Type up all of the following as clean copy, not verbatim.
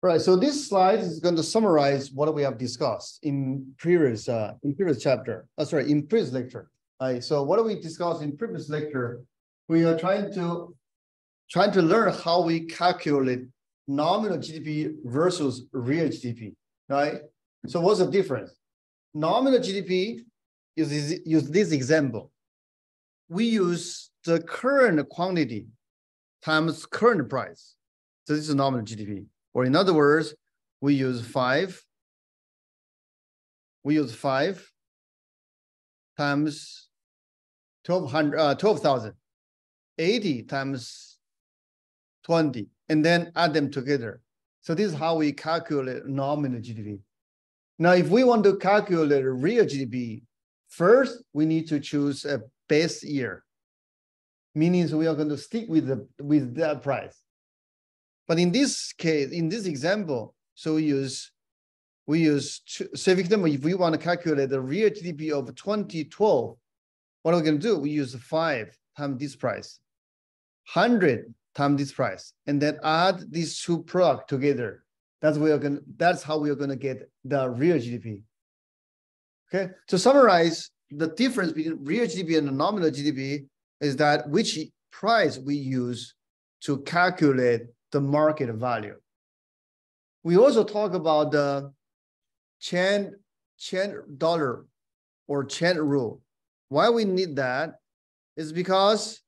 Right. So this slide is going to summarize what we have discussed in previous chapter. In previous lecture. Right. So what we discussed in previous lecture, we are trying to learn how we calculate nominal GDP versus real GDP. Right. So what's the difference? Nominal GDP use this example. We use the current quantity times current price. So this is nominal GDP. Or in other words, we use 5 times 12,000, 80 times 20, and then add them together. So this is how we calculate nominal GDP. Now, if we want to calculate real GDP, first we need to choose a base year, meaning we are going to stick with that price. But in this case, in this example, so we use so if we want to calculate the real GDP of 2012, what are we going to do? We use 5 times this price, 100 times this price, and then add these two products together. That's how we are going to get the real GDP. Okay. To summarize, the difference between real GDP and the nominal GDP is that which price we use to calculate the market value. We also talk about the Chen dollar or Chen rule. Why we need that is because,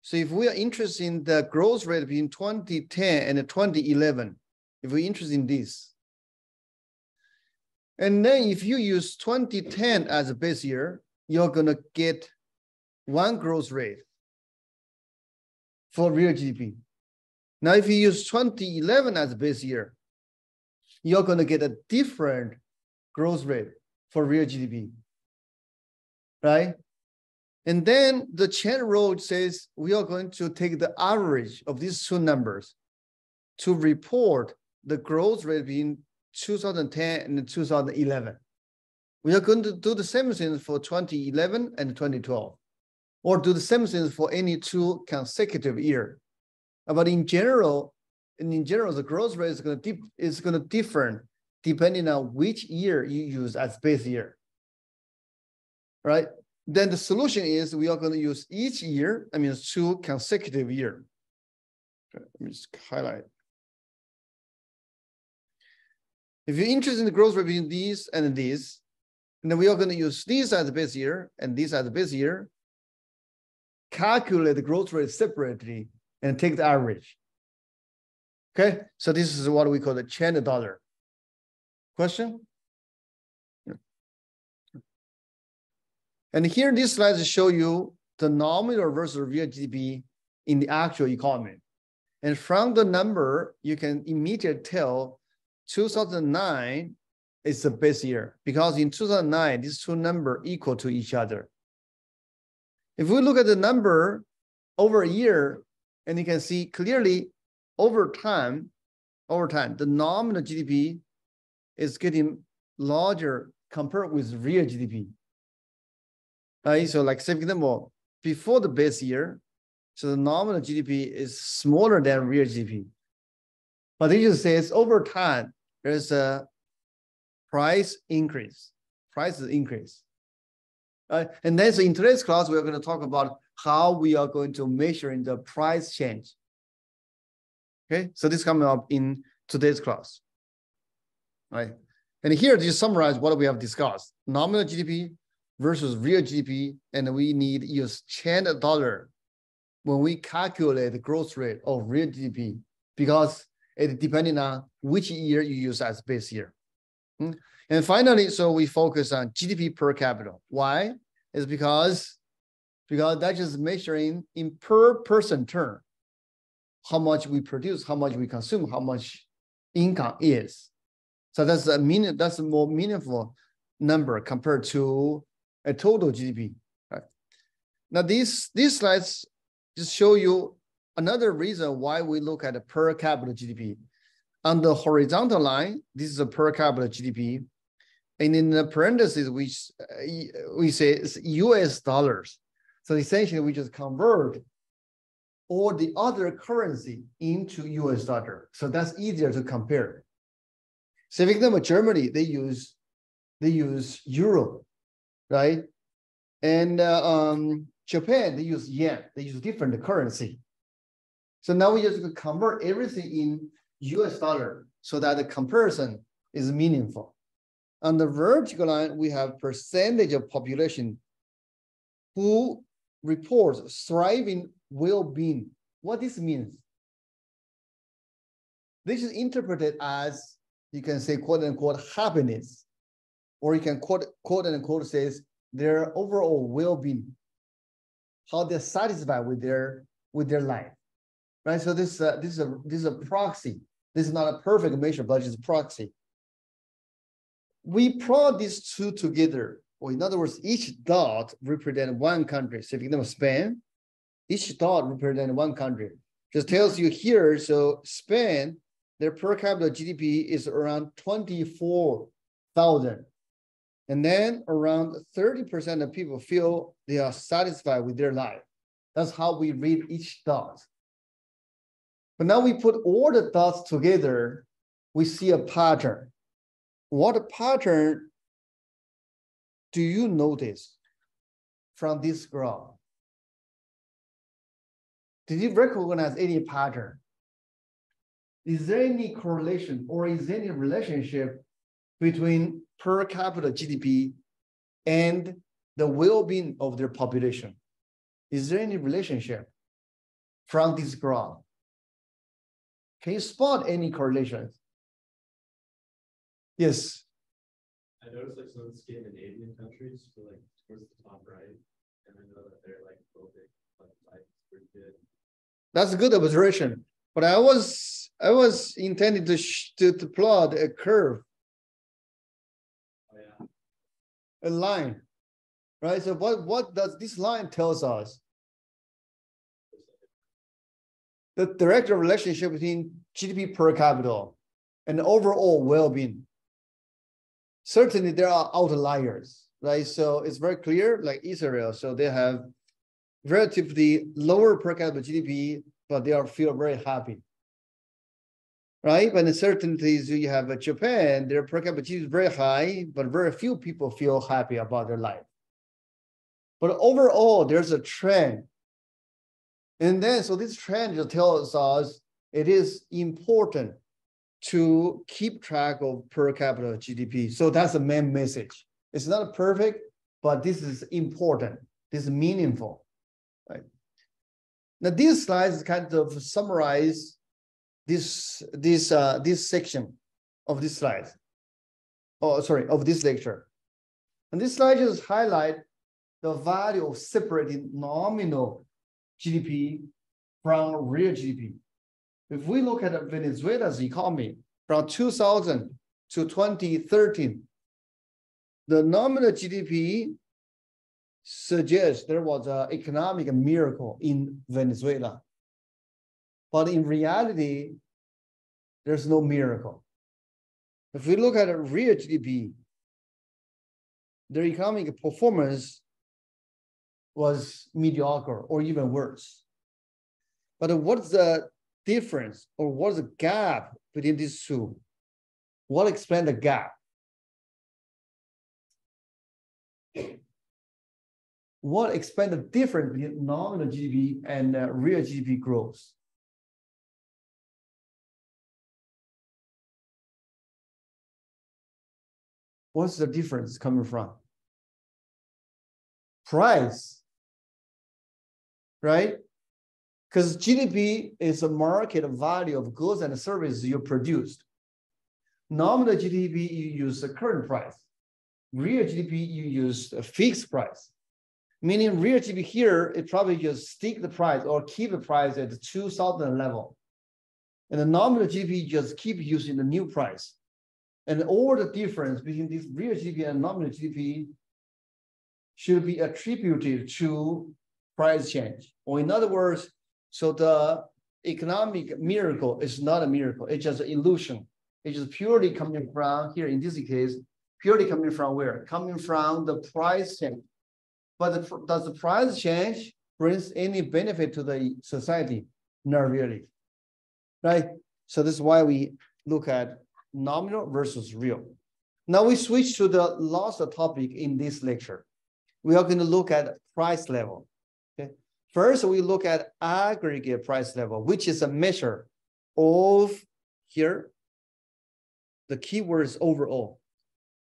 so if we are interested in the growth rate between 2010 and 2011, if we're interested in this, and then if you use 2010 as a base year, you're gonna get one growth rate for real GDP. Now, if you use 2011 as a base year, you're going to get a different growth rate for real GDP, right? And then the Chen rule says we are going to take the average of these two numbers to report the growth rate between 2010 and 2011. We are going to do the same thing for 2011 and 2012, or do the same thing for any two consecutive years. But in general, the growth rate is going to differ depending on which year you use as base year, right? Then the solution is we are going to use each year, I mean, 2 consecutive years. Okay, let me just highlight. If you're interested in the growth rate between these and these, and then we are going to use these as a base year and these as a base year, calculate the growth rate separately, and take the average. Okay, so this is what we call the Chen dollar. Question? And here, these slides show you the nominal versus real GDP in the actual economy. And from the number, you can immediately tell 2009 is the base year, because in 2009, these two numbers equal to each other. If we look at the number over a year, and you can see clearly over time, the nominal GDP is getting larger compared with real GDP. So like, for example, before the base year, so the nominal GDP is smaller than real GDP. But it just says over time, there's a price increase. And then so in today's class, we're going to talk about how we are going to measure in the price change. Okay, so this is coming up in today's class. Right. And here to summarize what we have discussed: nominal GDP versus real GDP, and we need to use Chen dollar when we calculate the growth rate of real GDP, because it depending on which year you use as base year. And finally, so we focus on GDP per capita. Why? It's because that's just measuring in per person term how much we produce, how much we consume, how much income is. So that's a more meaningful number compared to a total GDP. Right? Now these slides just show you another reason why we look at the per capita GDP. On the horizontal line, this is a per capita GDP. And in the parentheses, which we say it's US dollars. So essentially, we just convert all the other currency into US dollar. So that's easier to compare. Civic Kingdom of Germany, they use euro, right? And Japan, they use yen. They use different currency. So now we just convert everything in US dollar so that the comparison is meaningful. On the vertical line, we have percentage of population who reports thriving well-being. What this means? This is interpreted as, you can say, quote unquote, happiness, or you can quote unquote says their overall well-being, how they're satisfied with their life, right? So this is a proxy. This is not a perfect measure, but it's a proxy. We plot these two together, or in other words, each dot represents one country. So if you know Spain, each dot represents one country. Just tells you here, so Spain, their per capita GDP is around 24,000. And then around 30% of people feel they are satisfied with their life. That's how we read each dot. But now we put all the dots together, we see a pattern. What pattern do you notice from this graph? Did you recognize any pattern? Is there any correlation or is there any relationship between per capita GDP and the well-being of their population? Is there any relationship from this graph? Can you spot any correlations? Yes. I noticed like some of the Scandinavian countries were like towards the top right, and I know that they're like phobic, like pretty good. That's a good observation. But I was intending to plot a curve. Oh, yeah. A line, right? So what does this line tells us? The direct relationship between GDP per capita and overall well-being. Certainly there are outliers, right? So it's very clear, like Israel, so they have relatively lower per capita GDP, but they feel very happy, right? But in certain cases, you have Japan, their per capita GDP is very high, but very few people feel happy about their life. But overall, there's a trend. And then, so this trend just tells us it is important to keep track of per capita GDP. So that's the main message. It's not perfect, but this is important. This is meaningful, right? Now, these slides kind of summarize this section of this slide. Oh, sorry, of this lecture. And this slide just highlight the value of separating nominal GDP from real GDP. If we look at Venezuela's economy from 2000 to 2013, the nominal GDP suggests there was an economic miracle in Venezuela. But in reality, there's no miracle. If we look at a real GDP, their economic performance was mediocre or even worse. But what's the difference or what's the gap between these two? What explains the gap? What explains the difference between nominal GDP and real GDP growth? What's the difference coming from? Price, right? Because GDP is a market value of goods and services you produced. Nominal GDP, you use the current price. Real GDP, you use a fixed price. Meaning real GDP here, it probably just stick the price or keep the price at the 2000 level. And the nominal GDP just keep using the new price. And all the difference between this real GDP and nominal GDP should be attributed to price change. Or in other words, so the economic miracle is not a miracle, it's just an illusion. It's just purely coming from, here in this case, purely coming from where? Coming from the price change. But does the price change brings any benefit to the society? Not really, right? So this is why we look at nominal versus real. Now we switch to the last topic in this lecture. We are going to look at price level. Okay. First, we look at aggregate price level, which is a measure of here. The keyword is overall.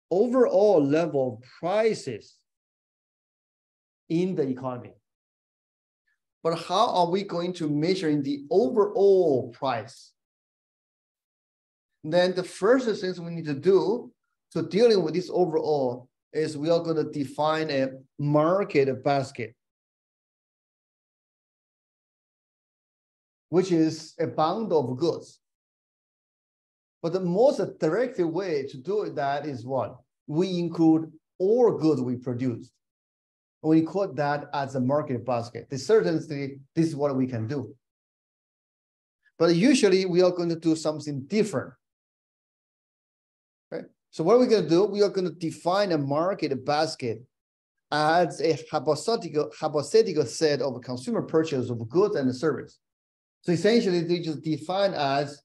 Overall level of prices in the economy. But how are we going to measure in the overall price? Then the first thing we need to do to dealing with this overall is we are going to define a market basket, which is a bundle of goods. But the most directive way to do that is what? We include all goods we produce. We call that as a market basket. Certainly, this is what we can do. But usually, we are going to do something different. Okay? So what are we going to do? We are going to define a market basket as a hypothetical set of consumer purchase of goods and service. So essentially, they just define as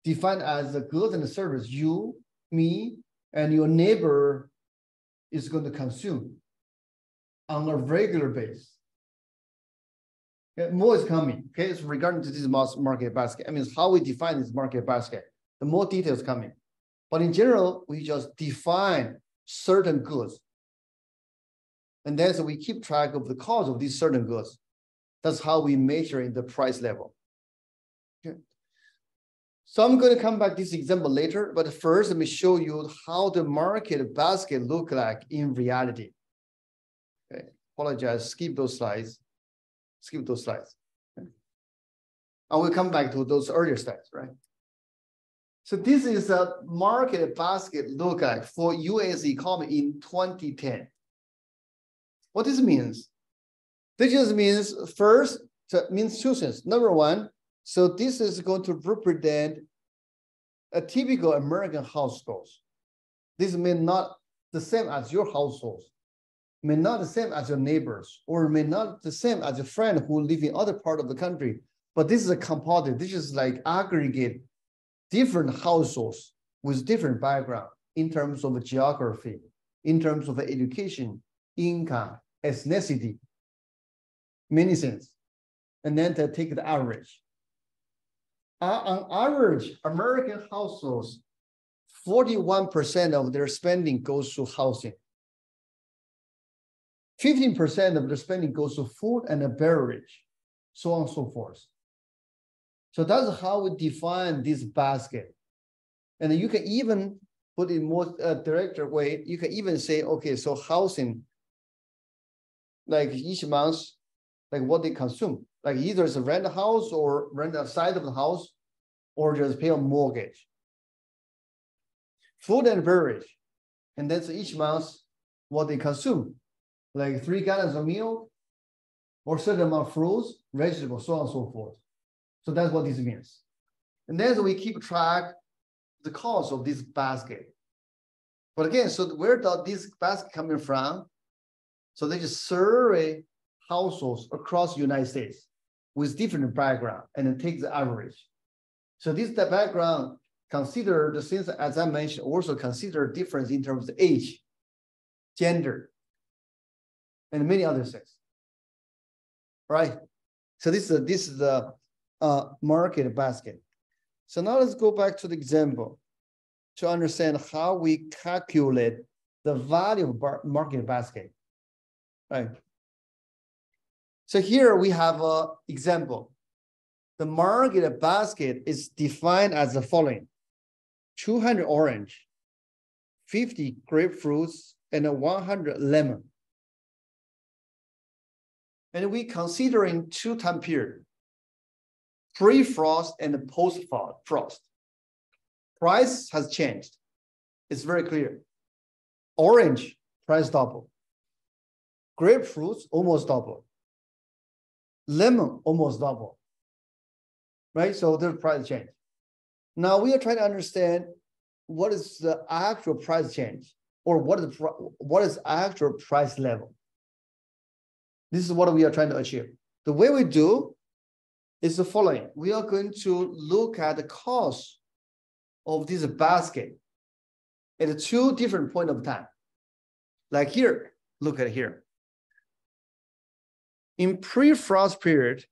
the goods and the service you, me, and your neighbor is going to consume on a regular basis. Okay, more is coming. Okay, so regarding to this market basket, I mean, how we define this market basket, the more details coming. But in general, we just define certain goods. And then so we keep track of the cost of these certain goods. That's how we measure in the price level. Okay. So I'm going to come back to this example later, but first let me show you how the market basket look like in reality. Okay, apologize, skip those slides. Skip those slides. Okay. I will come back to those earlier slides, right? So this is a market basket look like for US economy in 2010. What this means? This just means first, it means two things. Number one, so this is going to represent a typical American household. This may not the same as your household, may not the same as your neighbors, or may not the same as a friend who live in other part of the country. But this is a composite. This is like aggregate different households with different background in terms of geography, in terms of education, income, ethnicity, many things. And then to take the average. On average, American households, 41% of their spending goes to housing. 15% of their spending goes to food and a beverage, so on and so forth. So that's how we define this basket. And you can even put it more direct way. You can even say, okay, so housing, like each month, like what they consume, like either it's a rent a house or rent a side of the house, or just pay a mortgage. Food and beverage, and that's each month what they consume, like 3 gallons of milk, or certain amount of fruits, vegetables, so on and so forth. So that's what this means. And then we keep track the cost of this basket. But again, so where does this basket coming from? So they just survey households across the United States with different background and then take the average. So this the background consider the things, as I mentioned, also consider difference in terms of age, gender, and many other things. Right? So this is the market basket. So now let's go back to the example to understand how we calculate the value of market basket. Right. So here we have an example. The market basket is defined as the following: 200 orange, 50 grapefruits, and 100 lemon. And we considering 2 time period, pre-frost and post-frost. Price has changed. It's very clear. Orange, price double. Grapefruits, almost double. Lemon, almost double. Right? So there's price change. Now we are trying to understand what is the actual price change, or what is actual price level. This is what we are trying to achieve. The way we do is the following. We are going to look at the cost of this basket at two different points of time. Like here, look at here. In pre-frost period,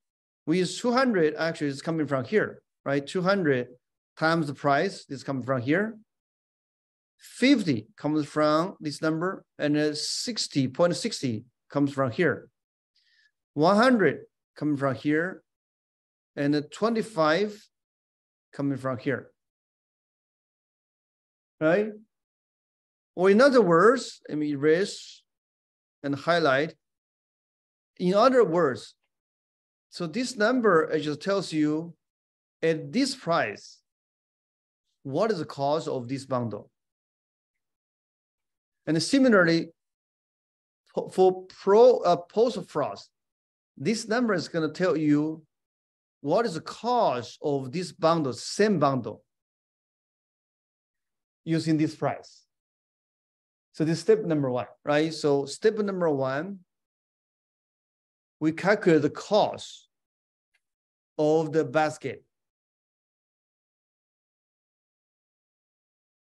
we use 200, actually it's coming from here, right? 200 times the price is coming from here. 50 comes from this number, and 60.60 comes from here. 100 coming from here, and 25 coming from here, right? Or in other words, let me erase and highlight. In other words, so this number it just tells you at this price, what is the cost of this bundle? And similarly, for post-frost, this number is going to tell you what is the cost of this bundle, same bundle, using this price. So this is step number one, right? So step number one, we calculate the cost of the basket.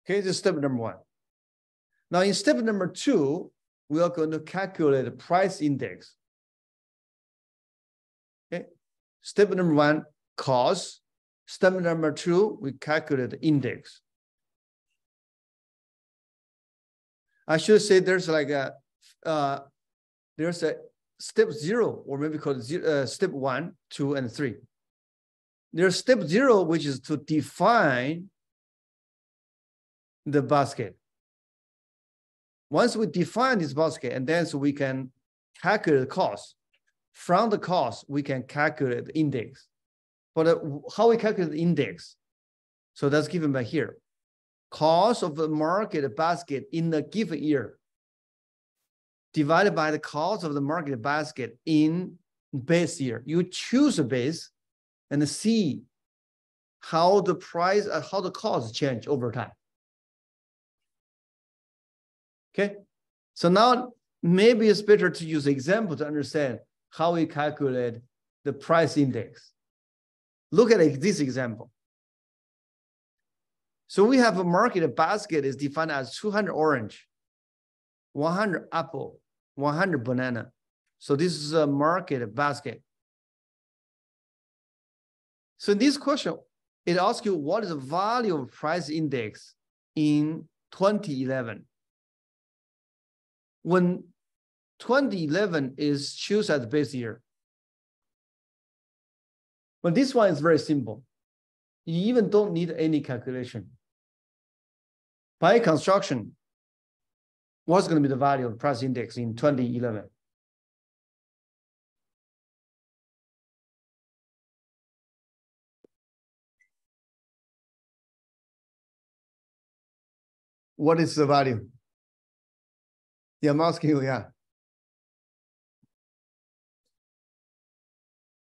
Okay, this is step number one. Now in step number two, we are going to calculate the price index. Okay, step number one, cost. Step number two, we calculate the index. I should say there's like a step zero, or maybe called step 1, 2, and 3. There's step 0, which is to define the basket. Once we define this basket, and then so we can calculate the cost. From the cost, we can calculate the index. But how we calculate the index? So that's given by here. Cost of the market basket in a given year divided by the cost of the market basket in base year. You choose a base and see how the price, how the cost change over time. Okay, so now maybe it's better to use example to understand how we calculate the price index. Look at this example. So we have a market basket is defined as 200 orange, 100 apple, 100 banana. So this is a market basket. So in this question, it asks you what is the value of price index in 2011. When 2011 is chosen as the base year. But this one is very simple. You even don't need any calculation. By construction, what's going to be the value of price index in 2011? What is the value? Yeah, I'm asking you, yeah.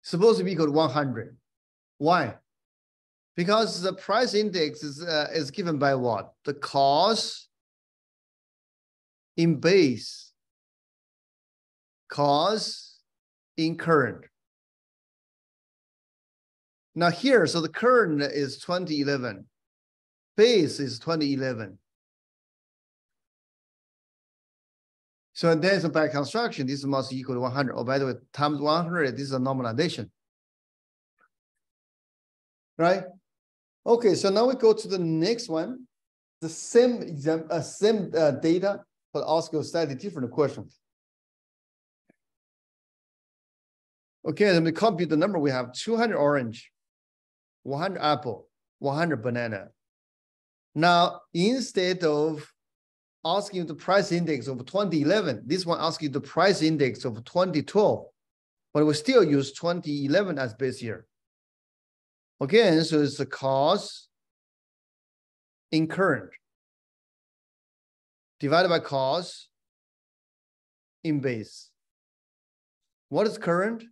Supposed to be equal to 100. Why? Because the price index is given by what? The cost in base, cost in current. Now here, so the current is 2011. Base is 2011. So then so by construction, this must equal to 100. Oh, by the way, times 100, this is a normalization. Right? Okay, so now we go to the next one. The same example, same data, but ask you a slightly different question. Okay, let me compute the number. We have 200 orange, 100 apple, 100 banana. Now, instead of asking you the price index of 2011, this one asks you the price index of 2012, but we still use 2011 as base year. Again, so it's the cost in current divided by cost in base. What is current?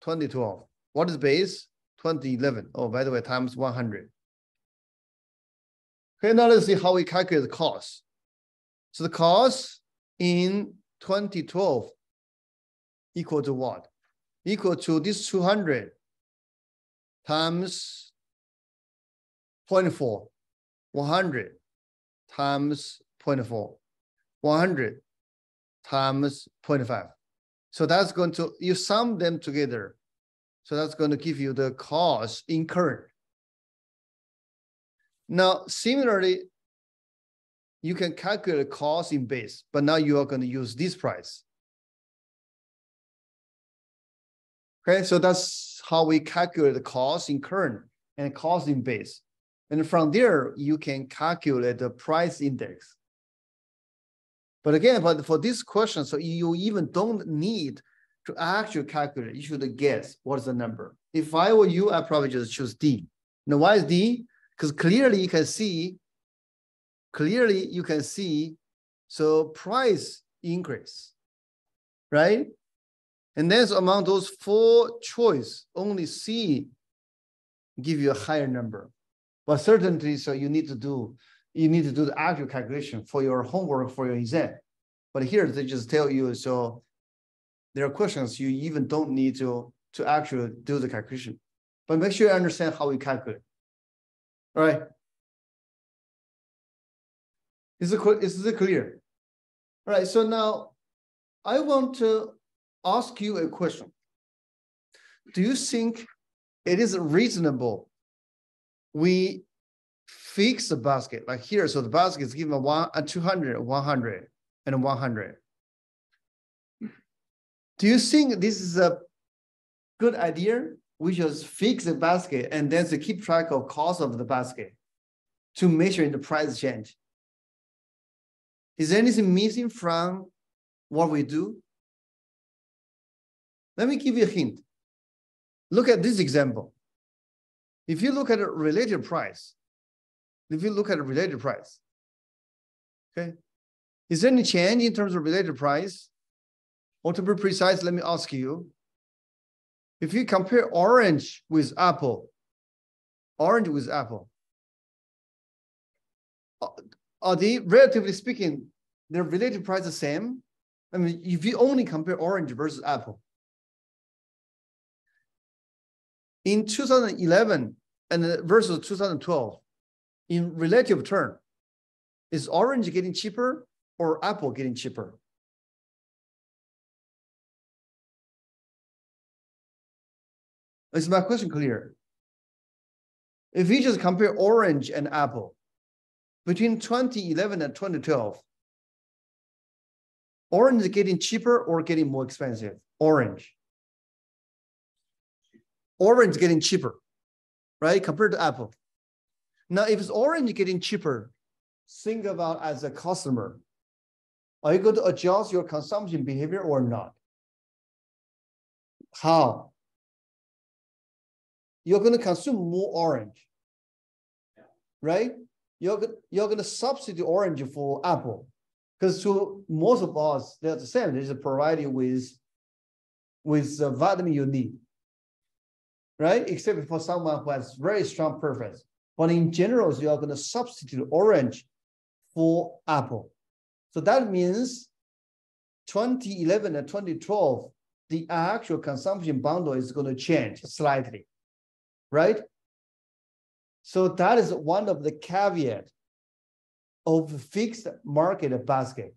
2012. What is base? 2011. Oh, by the way, times 100. Okay, now let's see how we calculate the cost. So the cost in 2012 equal to what? Equal to this 200 times 0.4. 100 times 0.4, 100 times 0.5. So that's going to, you sum them together. So that's going to give you the cost in current. Now, similarly, you can calculate cost in base, but now you are going to use this price. Okay, so that's how we calculate the cost in current and cost in base. And from there, you can calculate the price index. But again, for this question, so you even don't need to actually calculate. You should guess what's the number. If I were you, I'd probably just choose D. Now, why is D? Because clearly you can see, so price increase, right? And then so among those 4 choice, only C give you a higher number. But certainly, so you need to do the actual calculation for your homework for your exam. But here they just tell you, so there are questions you even don't need to actually do the calculation. But make sure you understand how we calculate. All right. Is it clear? All right, so now I want to ask you a question. Do you think it is reasonable we fix the basket like here? So the basket is given 200, 100, and 100. Do you think this is a good idea? We just fix the basket and then to keep track of cost of the basket to measure the price change. Is there anything missing from what we do? Let me give you a hint. Look at this example. If you look at a related price, okay, is there any change in terms of related price? Or to be precise, let me ask you, if you compare orange with apple, are they, relatively speaking, their related price the same? I mean, if you only compare orange versus apple. In 2011 and versus 2012, in relative term, is orange getting cheaper or apple getting cheaper? Is my question clear? If you just compare orange and apple, between 2011 and 2012, orange is getting cheaper or getting more expensive? Orange getting cheaper, right? Compared to apple. Now, if it's orange getting cheaper, think about as a customer, are you going to adjust your consumption behavior or not? How? You're going to consume more orange, right? You're going to substitute orange for apple, because to most of us, they're the same. They're just provided with the vitamin you need, right? Except for someone who has very strong preference. But in general, you are going to substitute orange for apple. So that means 2011 and 2012, the actual consumption bundle is going to change slightly, right? So that is one of the caveats of fixed market basket.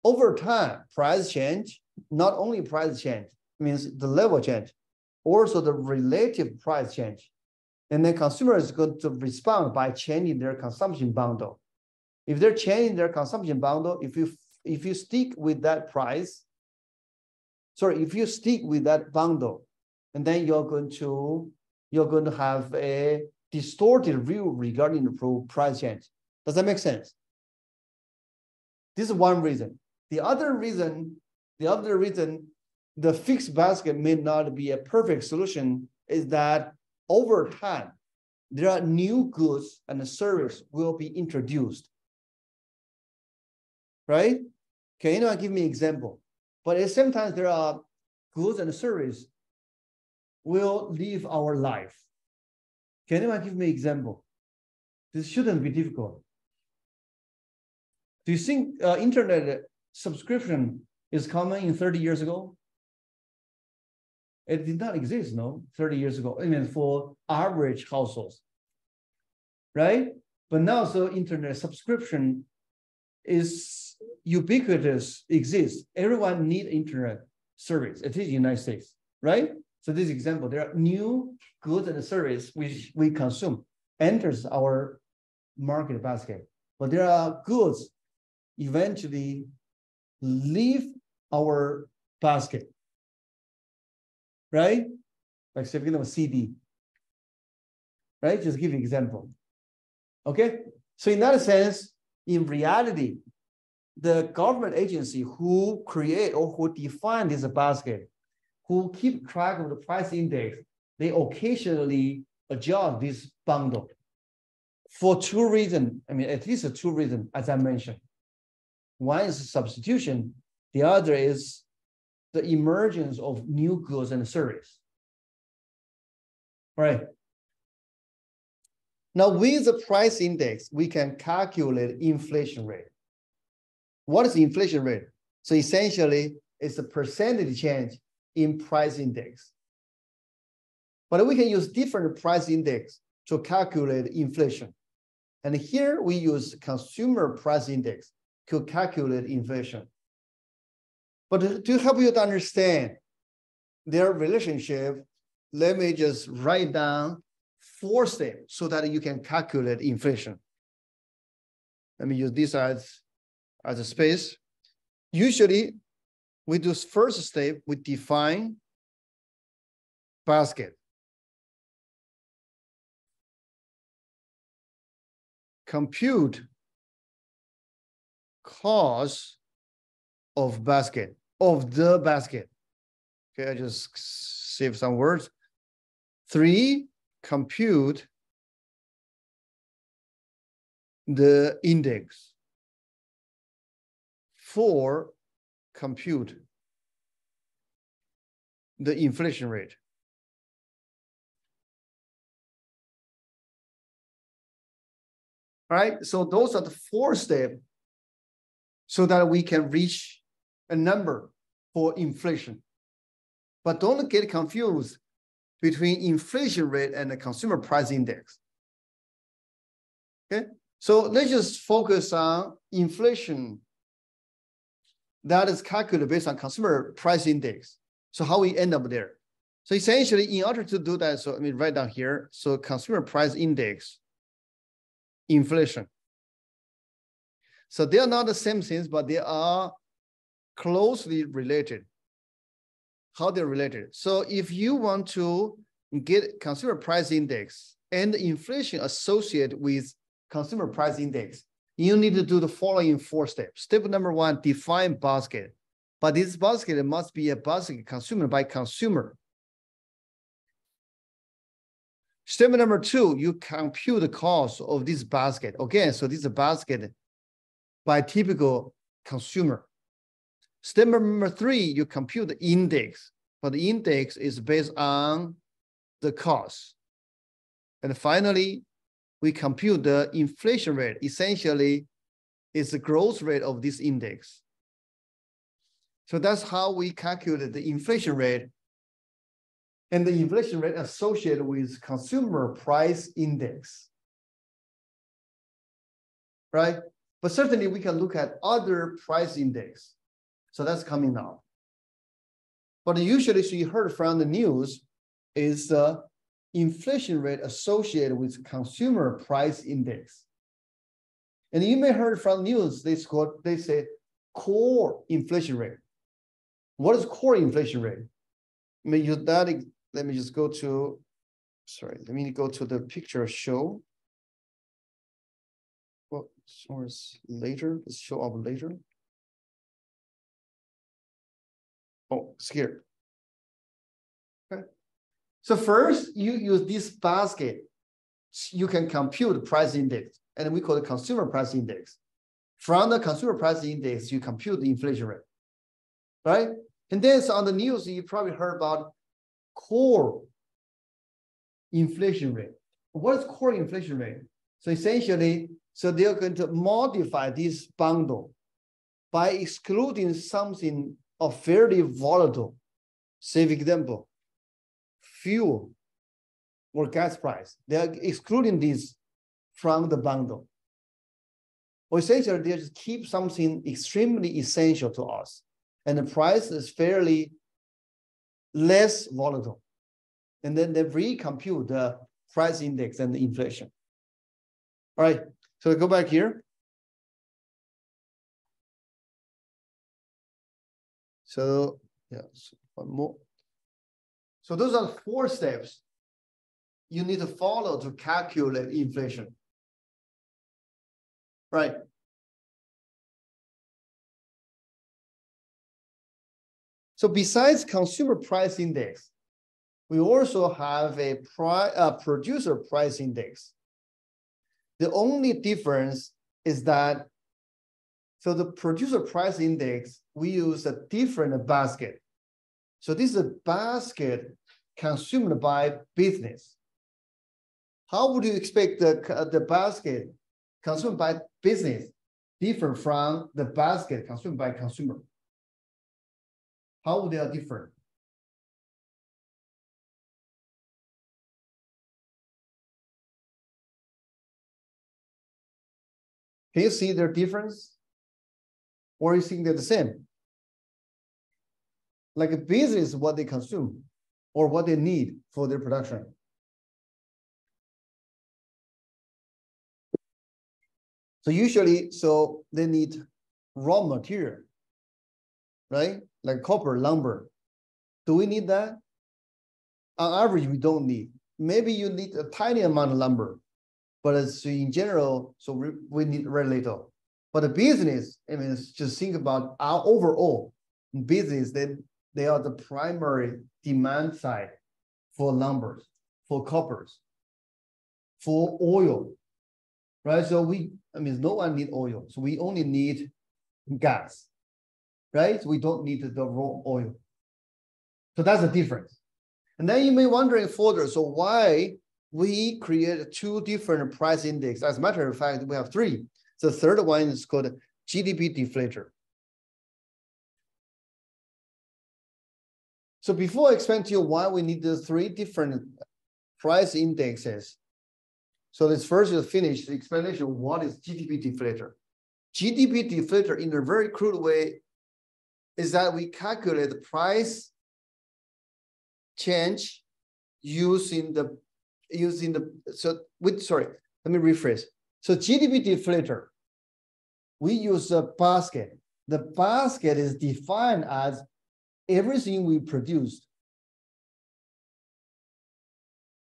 Over time, price change, not only price change, means the level change, also the relative price change. And then consumer is going to respond by changing their consumption bundle. If they're changing their consumption bundle, if you stick with that price, if you stick with that bundle, and then you're going to have a distorted view regarding the price change. Does that make sense? This is one reason. The other reason, the fixed basket may not be a perfect solution is that over time, there are new goods and service will be introduced, right? Can anyone give me an example? But at the same time, there are goods and service will live our life. Can anyone give me an example? This shouldn't be difficult. Do you think internet subscription is common in 30 years ago? It did not exist, no, 30 years ago. I mean, for average households, right? But now, so internet subscription is ubiquitous, exists. Everyone need internet service, at least in the United States, right? So this example, there are new goods and services which we consume, enters our market basket. But there are goods eventually leave our basket, right? Like speaking of CD, right? Just give you an example. Okay, so in that sense, in reality, the government agency who create or who define this basket, who keep track of the price index, they occasionally adjust this bundle for two reasons. I mean, at least two reasons, as I mentioned. One is substitution. The other is the emergence of new goods and services. All right. Now, with the price index, we can calculate inflation rate. What is the inflation rate? So essentially, it's a percentage change in price index. But we can use different price index to calculate inflation. And here we use consumer price index to calculate inflation. But to help you to understand their relationship, let me just write down 4 steps so that you can calculate inflation. Let me use this as a space. Usually, we do first step, we define basket. Compute cost of basket, of the basket. Okay, I just save some words. 3, compute the index. 4, compute the inflation rate. All right, so those are the 4 steps so that we can reach a number for inflation. But don't get confused between inflation rate and the consumer price index. Okay, so let's just focus on inflation that is calculated based on consumer price index. So how we end up there. So essentially, in order to do that, so let me write down here. So consumer price index, inflation. So they are not the same things, but they are closely related. How they're related. So if you want to get consumer price index and inflation associated with consumer price index, you need to do the following 4 steps. Step number 1, define basket. But this basket must be a basket consumer by consumer. Step number 2, you compute the cost of this basket. Again, so this is a basket by typical consumer. Step number 3, you compute the index, but the index is based on the cost. And finally, we compute the inflation rate. Essentially, it's the growth rate of this index. So that's how we calculate the inflation rate and the inflation rate associated with consumer price index, right? But certainly we can look at other price index. So that's coming now. But usually, so you heard from the news, is the inflation rate associated with consumer price index. And you may heard from news, they say core inflation rate. What is core inflation rate? Let me use that. Let me just go to, let me go to the picture show. Well, source later, let's show up later. Oh, it's here. Okay. So first, you use this basket. You can compute the price index, and we call it consumer price index. From the consumer price index, you compute the inflation rate, right? And then so on the news, you probably heard about core inflation rate. What is core inflation rate? So essentially, so they're going to modify this bundle by excluding something of fairly volatile. Say, for example, fuel or gas price. They are excluding these from the bundle. Or essentially, they just keep something extremely essential to us. And the price is fairly less volatile. And then they recompute the price index and the inflation. All right, so go back here. So, yeah, so one more. So those are 4 steps you need to follow to calculate inflation. Right. So besides consumer price index, we also have a producer price index. The only difference is that, so the producer price index, we use a different basket. So this is a basket consumed by business. How would you expect the basket consumed by business different from the basket consumed by consumer? How would they are different? Can you see their difference? Or you think they're the same? Like a business, what they consume or what they need for their production. So usually, so they need raw material, right? Like copper, lumber. Do we need that? On average, we don't need. Maybe you need a tiny amount of lumber, but as in general, so we need very little. But the business, I mean, just think about our overall business, they are the primary demand side for lumbers, for coppers, for oil, right? So no one need oil. So we only need gas, right? So we don't need the raw oil. So that's the difference. And then you may be wondering further, so why we create 2 different price index? As a matter of fact, we have 3. The third one is called GDP deflator. So before I explain to you why we need the 3 different price indexes, so let's first finish the explanation of what is GDP deflator. GDP deflator, in a very crude way, is that we calculate the price change using the let me rephrase. So GDP deflator, we use a basket. The basket is defined as everything we produced.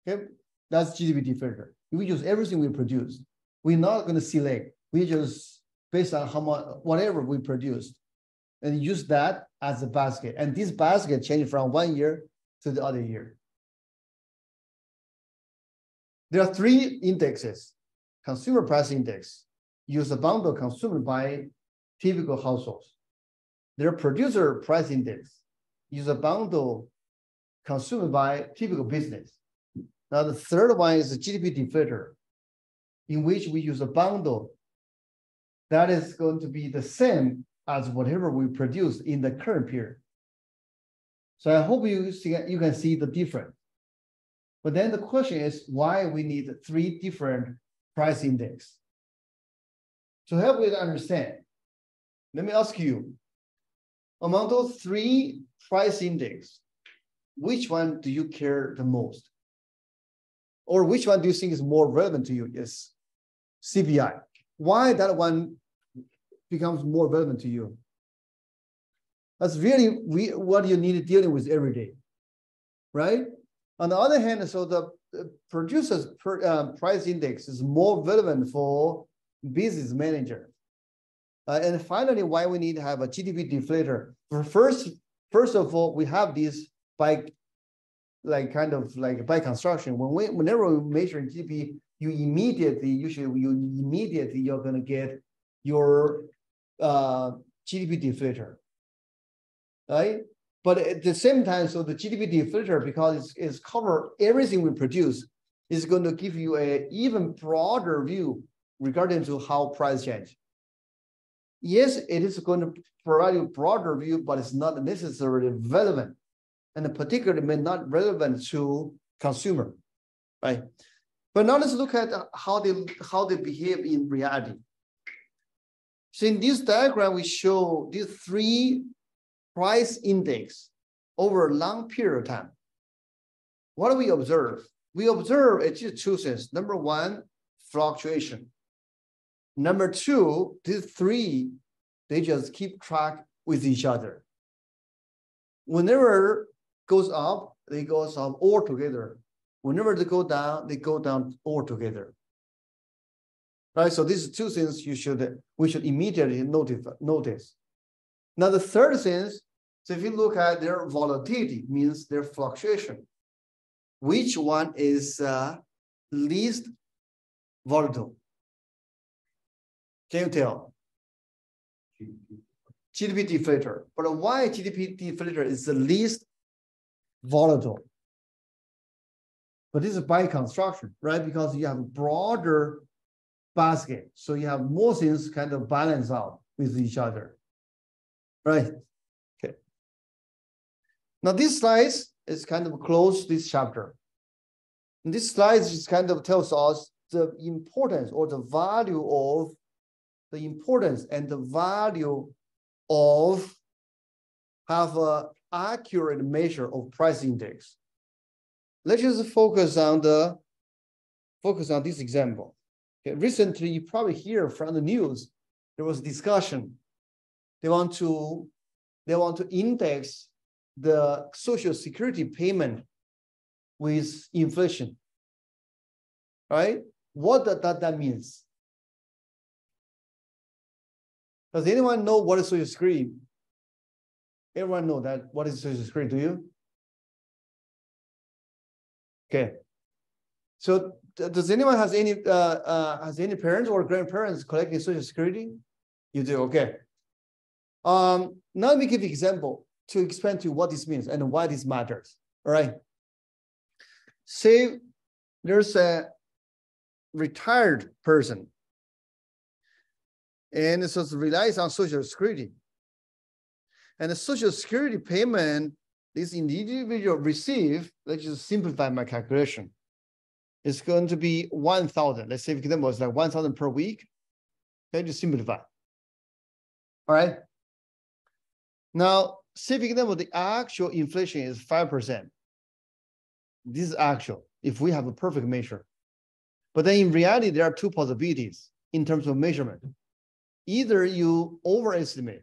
Okay, that's GDP deflator. We use everything we produced. We're not going to select. We just based on how much, whatever we produced, and use that as a basket. And this basket changes from one year to the other year. There are 3 indexes. Consumer price index, use a bundle consumed by typical households. There are producer price index, use a bundle consumed by typical business. Now the third one is the GDP deflator, in which we use a bundle that is going to be the same as whatever we produce in the current period. So I hope you can see the difference. But then the question is why we need 3 different price index. To help you to understand, let me ask you, among those 3 price index, which one do you care the most? Or which one do you think is more relevant to you? Yes, CPI. Why that one becomes more relevant to you? That's really what you need dealing with every day, right? On the other hand, so the producer's price index is more relevant for business manager. And finally, why we need to have a GDP deflator. First of all, we have this by construction. Whenever we measure GDP, you're going to get your GDP deflator, right? But at the same time, so the GDP deflator, because it's cover everything we produce, is going to give you an even broader view regarding to how price change. Yes, it is going to provide you a broader view, but it's not necessarily relevant, and particularly may not relevant to consumer, right? But now let's look at how they behave in reality. So in this diagram, we show these three price index over a long period of time. What do we observe? We observe actually two things. Number one, fluctuation. Number two, these three, they just keep track with each other. Whenever it goes up, they go up all together. Whenever they go down all together. Right? So these are two things we should immediately notice. Now the third thing, so if you look at their volatility, means their fluctuation. Which one is least volatile? Can you tell? GDP deflator. But why GDP deflator is the least volatile? But this is by construction, right? Because you have a broader basket. So you have more things kind of balance out with each other, right? Okay. Now this slide is kind of close this chapter. And this slide just kind of tells us the importance or the value of the importance and the value of have an accurate measure of price index. Let's just focus on this example. Okay, recently, you probably hear from the news, there was discussion. They want to index the Social Security payment with inflation, right? What that means? Does anyone know what is Social Security? Everyone know that what is Social Security? Do you? Okay. So does anyone has any parents or grandparents collecting Social Security? You do, okay. Now let me give you an example to explain to you what this means and why this matters. All right. Say there's a retired person and so it relies on Social Security. And the Social Security payment this individual receive, let's just simplify my calculation. It's going to be 1,000. Let's say example is like 1,000 per week. Okay, just simplify. All right. Now, say for example, the actual inflation is 5%. This is actual, if we have a perfect measure. But then in reality, there are two possibilities in terms of measurement. Either you overestimate,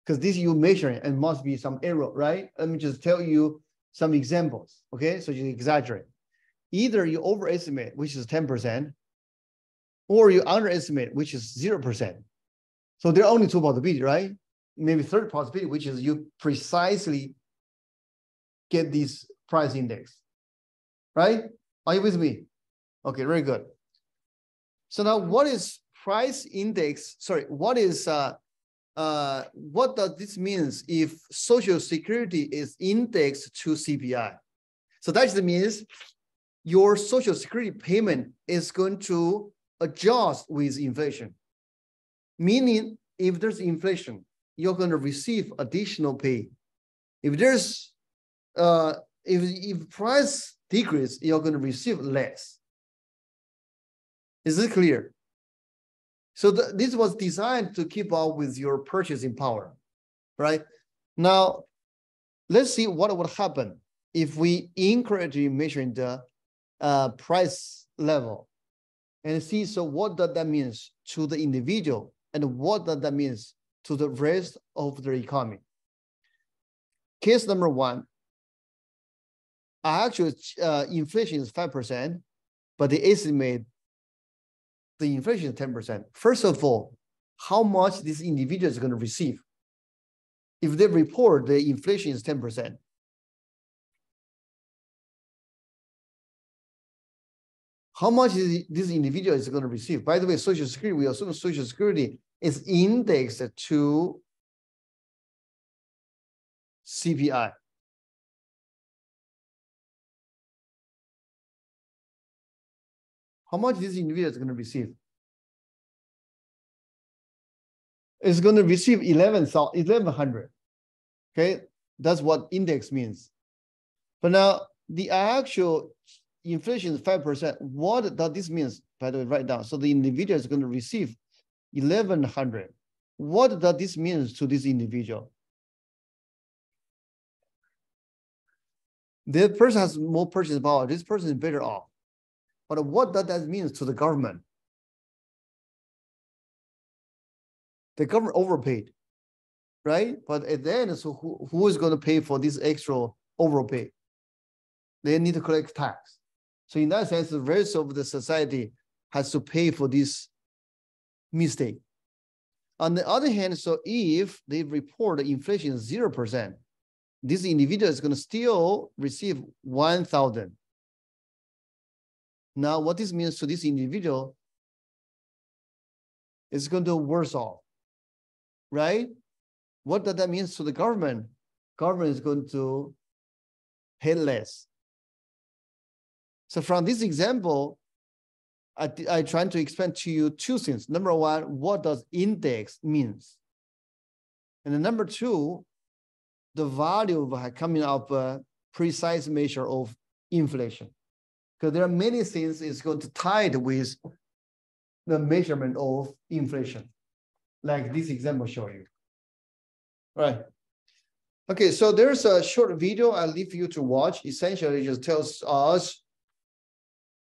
because this you measuring and must be some error, right? Let me just tell you some examples, okay? So you exaggerate. Either you overestimate, which is 10%, or you underestimate, which is 0%. So there are only two possibilities, right? Maybe third possibility, which is you precisely get this price index, right? Are you with me? Okay, very good. So now what is price index? Sorry, what does this mean if Social Security is indexed to CPI? So that just means your Social Security payment is going to adjust with inflation. Meaning, if there's inflation, you're going to receive additional pay. If there's if price decrease, you're going to receive less. Is it clear? So this was designed to keep up with your purchasing power, right? Now, let's see what would happen if we incorrectly measure the price level and see, so what does that mean to the individual and what does that mean to the rest of the economy? Case number one, actual inflation is 5%, but they estimate the inflation is 10%. First of all, how much this individual is going to receive? If they report the inflation is 10%, how much is this individual is going to receive? By the way, Social Security, we assume Social Security is indexed to CPI. How much this individual is going to receive? It's going to receive 1,100. Okay, that's what index means. But now the actual inflation is 5%, what does this mean? By the way, write down. So the individual is going to receive 1,100. What does this mean to this individual? This person has more purchasing power. This person is better off. But what does that mean to the government? The government overpaid, right? But at the end, so who is going to pay for this extra overpay? They need to collect tax. So in that sense, the rest of the society has to pay for this mistake. On the other hand, so if they report the inflation is 0%, this individual is going to still receive 1,000. Now, what this means to this individual is going to worse off, right? What does that mean to the government? Government is going to pay less. So from this example, I try to explain to you two things. Number one, what does index means? And then number two, the value of coming up a precise measure of inflation. Because there are many things it's going to tied with the measurement of inflation, like this example show you. All right. Okay, so there's a short video I'll leave you to watch. Essentially, it just tells us,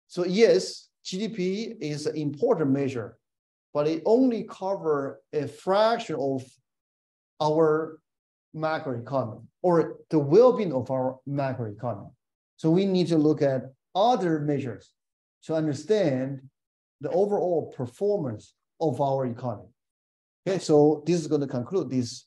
so yes, GDP is an important measure, but it only covers a fraction of our macroeconomy or the well-being of our macroeconomy. So we need to look at other measures to understand the overall performance of our economy. Okay, so this is going to conclude this